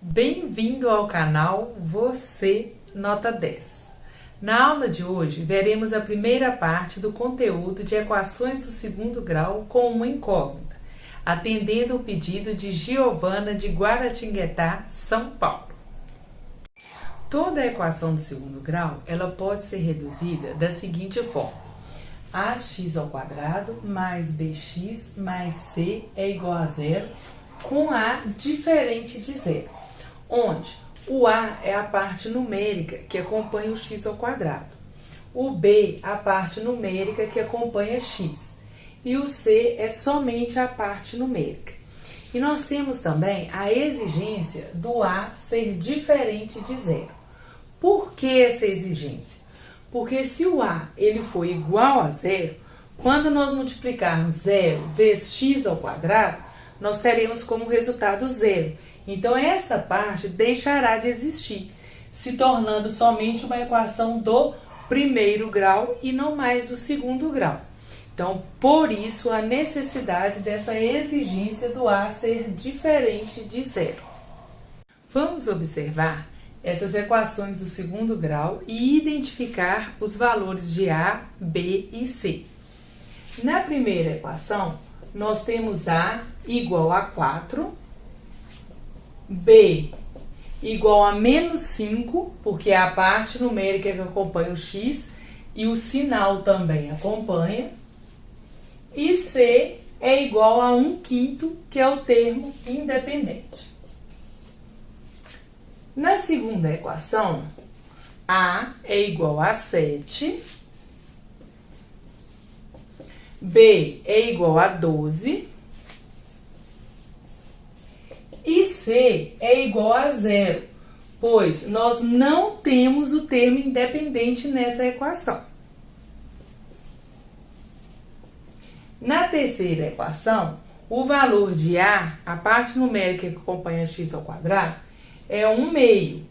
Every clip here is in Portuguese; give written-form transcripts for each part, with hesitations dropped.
Bem-vindo ao canal Você Nota 10. Na aula de hoje, veremos a primeira parte do conteúdo de equações do segundo grau com uma incógnita, atendendo o pedido de Giovana de Guaratinguetá, São Paulo. Toda equação do segundo grau, ela pode ser reduzida da seguinte forma: ax ao quadrado mais bx mais c é igual a zero, com a diferente de zero, onde o a é a parte numérica que acompanha o x ao quadrado, o b a parte numérica que acompanha x e o c é somente a parte numérica. E nós temos também a exigência do a ser diferente de zero. Por que essa exigência? Porque se o a ele for igual a zero, quando nós multiplicarmos 0 vezes x ao quadrado, nós teremos como resultado zero. Então, essa parte deixará de existir, se tornando somente uma equação do primeiro grau e não mais do segundo grau. Então, por isso, a necessidade dessa exigência do a ser diferente de zero. Vamos observar essas equações do segundo grau e identificar os valores de a, b e c. Na primeira equação, nós temos a igual a 4, b igual a menos 5, porque é a parte numérica que acompanha o x e o sinal também acompanha, e c é igual a 1/5, que é o termo independente. Na segunda equação, a é igual a 7, b é igual a 12 e c é igual a zero, pois nós não temos o termo independente nessa equação. Na terceira equação, o valor de a parte numérica que acompanha x ao quadrado, é 1/2.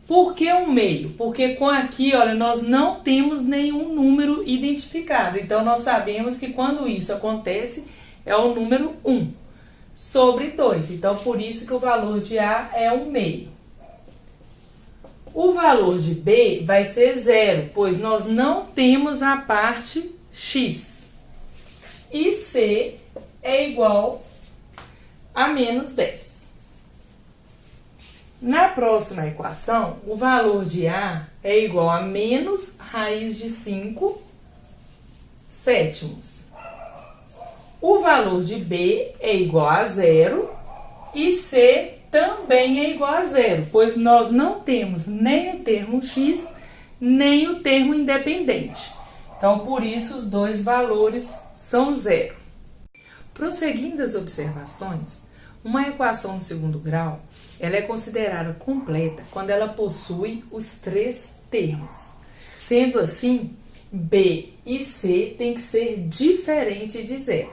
Por que 1/2? Porque com aqui, olha, nós não temos nenhum número identificado. Então, nós sabemos que quando isso acontece, é o número 1 sobre 2. Então, por isso que o valor de a é 1/2. O valor de b vai ser zero, pois nós não temos a parte x. E c é igual a menos 10. Na próxima equação, o valor de a é igual a menos raiz de 5 sétimos. O valor de b é igual a zero e c também é igual a zero, pois nós não temos nem o termo x, nem o termo independente. Então, por isso, os dois valores são zero. Prosseguindo as observações, uma equação do segundo grau, ela é considerada completa quando ela possui os três termos. Sendo assim, b e c têm que ser diferentes de zero.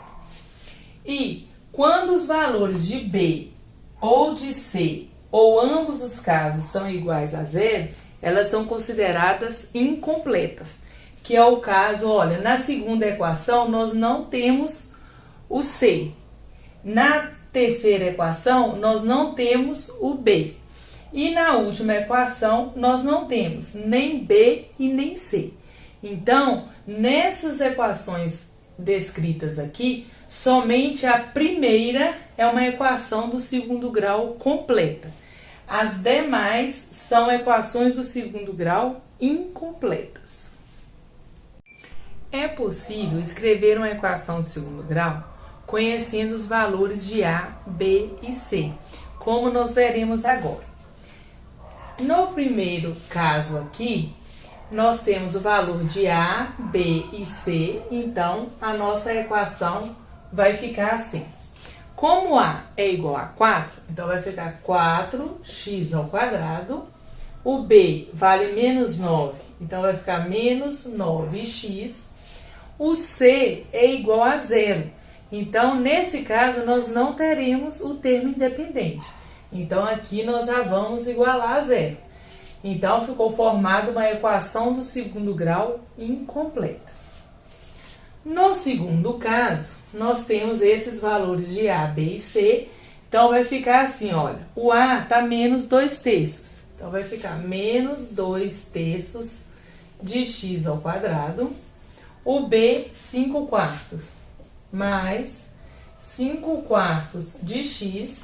E quando os valores de b ou de c, ou ambos os casos, são iguais a zero, elas são consideradas incompletas. Que é o caso, olha, na segunda equação nós não temos o c. Na terceira equação, nós não temos o b. E na última equação, nós não temos nem b e nem c. Então, nessas equações descritas aqui, somente a primeira é uma equação do segundo grau completa. As demais são equações do segundo grau incompletas. É possível escrever uma equação de segundo grau conhecendo os valores de a, b e c, como nós veremos agora. No primeiro caso aqui, nós temos o valor de a, b e c, então a nossa equação vai ficar assim. Como a é igual a 4, então vai ficar 4x ao quadrado, o b vale menos 9, então vai ficar menos 9x, o c é igual a zero. Então, nesse caso, nós não teremos o termo independente. Então, aqui nós já vamos igualar a zero. Então, ficou formada uma equação do segundo grau incompleta. No segundo caso, nós temos esses valores de a, b e c. Então, vai ficar assim, olha, o A tá menos 2/3. Então, vai ficar menos 2/3 de x ao quadrado. O B, 5/4, mais 5/4 de x.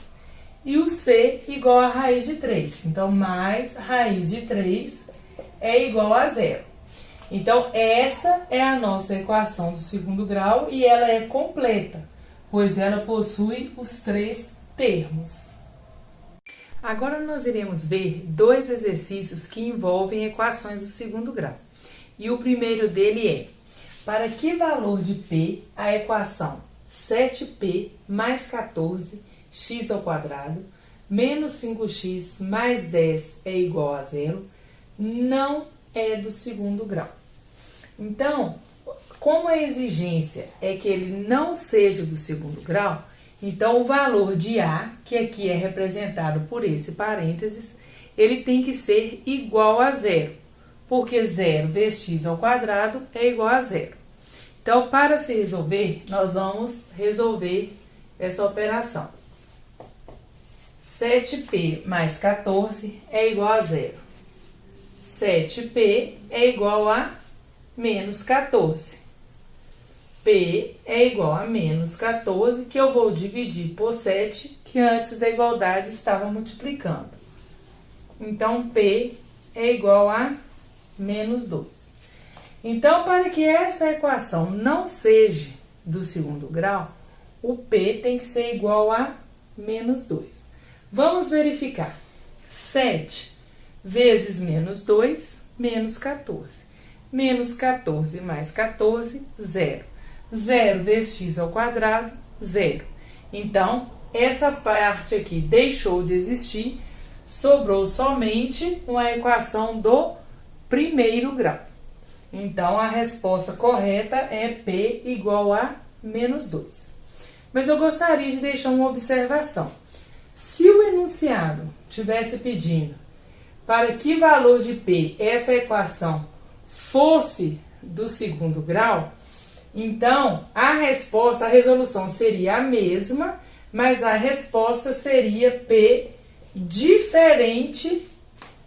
E o C igual a raiz de 3. Então, mais raiz de 3 é igual a 0. Então, essa é a nossa equação do segundo grau e ela é completa, pois ela possui os 3 termos. Agora, nós iremos ver 2 exercícios que envolvem equações do segundo grau. E o primeiro dele é: para que valor de P a equação 7P mais 14 x ao quadrado menos 5x mais 10 é igual a 0, não é do segundo grau. Então, como a exigência é que ele não seja do segundo grau, então o valor de A, que aqui é representado por esse parênteses, ele tem que ser igual a 0, porque 0 vezes x ao quadrado é igual a 0. Então, para se resolver, nós vamos resolver essa operação. 7P mais 14 é igual a 0. 7P é igual a menos 14. P é igual a menos 14, que eu vou dividir por 7, que antes da igualdade estava multiplicando. Então, P é igual a menos 2. Então, para que essa equação não seja do segundo grau, o P tem que ser igual a menos 2. Vamos verificar. 7 vezes menos 2, menos 14. Menos 14 mais 14, 0. 0 vezes x ao quadrado, 0. Então, essa parte aqui deixou de existir, sobrou somente uma equação do primeiro grau. Então, a resposta correta é P igual a menos 2. Mas eu gostaria de deixar uma observação. Se o enunciado tivesse pedindo para que valor de P essa equação fosse do segundo grau, então a resposta, a resolução seria a mesma, mas a resposta seria P diferente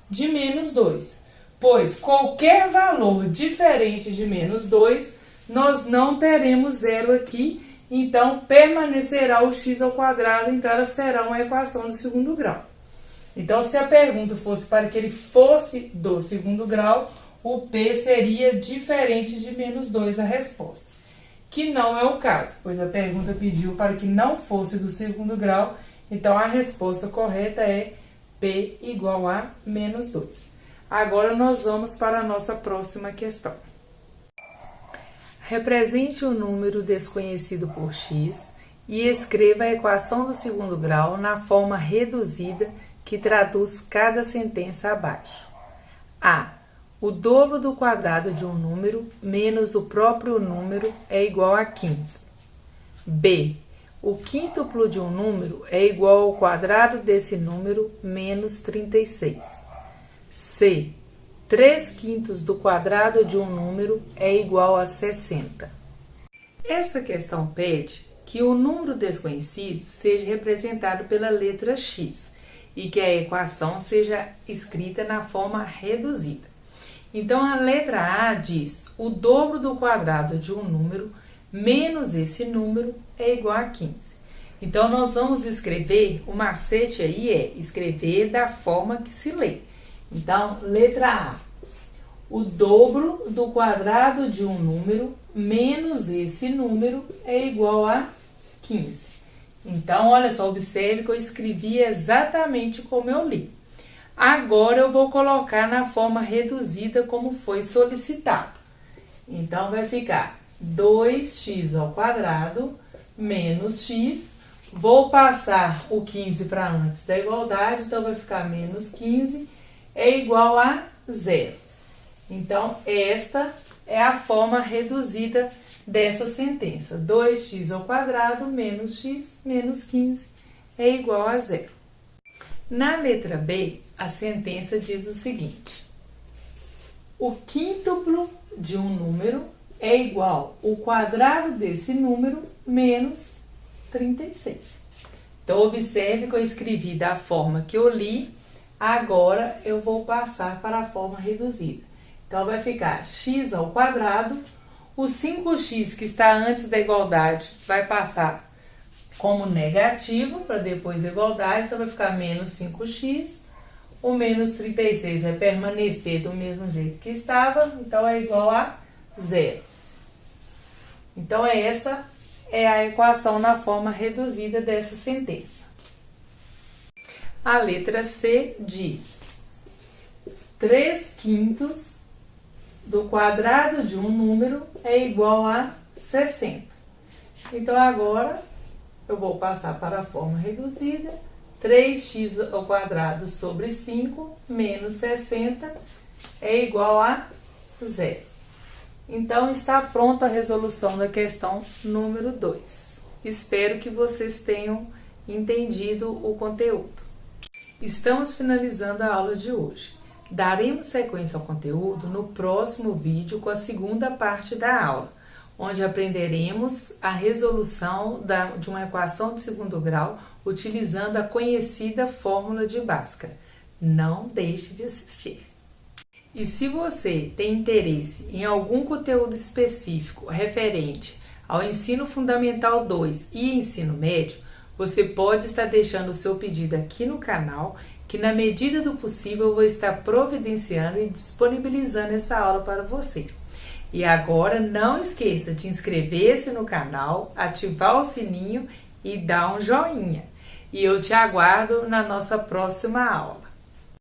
de menos 2. Pois qualquer valor diferente de menos 2, nós não teremos zero aqui, então permanecerá o x ao quadrado, então ela será uma equação do segundo grau. Então, se a pergunta fosse para que ele fosse do segundo grau, o P seria diferente de menos 2 a resposta. Que não é o caso, pois a pergunta pediu para que não fosse do segundo grau, então a resposta correta é P igual a menos 2. Agora, nós vamos para a nossa próxima questão. Represente o número desconhecido por x e escreva a equação do segundo grau na forma reduzida que traduz cada sentença abaixo. A. O dobro do quadrado de um número menos o próprio número é igual a 15. B. O quíntuplo de um número é igual ao quadrado desse número menos 36. C. 3/5 do quadrado de um número é igual a 60. Esta questão pede que o número desconhecido seja representado pela letra x e que a equação seja escrita na forma reduzida. Então, a letra A diz: o dobro do quadrado de um número menos esse número é igual a 15. Então, nós vamos escrever, o macete aí é escrever da forma que se lê. Então, letra A, o dobro do quadrado de um número menos esse número é igual a 15. Então, olha só, observe que eu escrevi exatamente como eu li. Agora, eu vou colocar na forma reduzida como foi solicitado. Então, vai ficar 2x ao quadrado menos x. Vou passar o 15 para antes da igualdade, então vai ficar menos 15 é igual a 0. Então, esta é a forma reduzida dessa sentença. 2x ao quadrado menos x menos 15 é igual a 0. Na letra B, a sentença diz o seguinte: o quíntuplo de um número é igual ao quadrado desse número menos 36. Então, observe que eu escrevi da forma que eu li, agora eu vou passar para a forma reduzida. Então, vai ficar x ao quadrado, o 5x que está antes da igualdade vai passar como negativo, para depois da igualdade, então vai ficar menos 5x, o menos 36 vai permanecer do mesmo jeito que estava, então é igual a zero. Então, essa é a equação na forma reduzida dessa sentença. A letra C diz: 3/5 do quadrado de um número é igual a 60. Então, agora, eu vou passar para a forma reduzida. 3x ao quadrado sobre 5 menos 60 é igual a zero. Então, está pronta a resolução da questão número 2. Espero que vocês tenham entendido o conteúdo. Estamos finalizando a aula de hoje. Daremos sequência ao conteúdo no próximo vídeo com a segunda parte da aula, onde aprenderemos a resolução de uma equação de segundo grau utilizando a conhecida fórmula de Bhaskara. Não deixe de assistir! E se você tem interesse em algum conteúdo específico referente ao Ensino Fundamental 2 e Ensino Médio, você pode estar deixando o seu pedido aqui no canal, que na medida do possível eu vou estar providenciando e disponibilizando essa aula para você. E agora não esqueça de inscrever-se no canal, ativar o sininho e dar um joinha. E eu te aguardo na nossa próxima aula.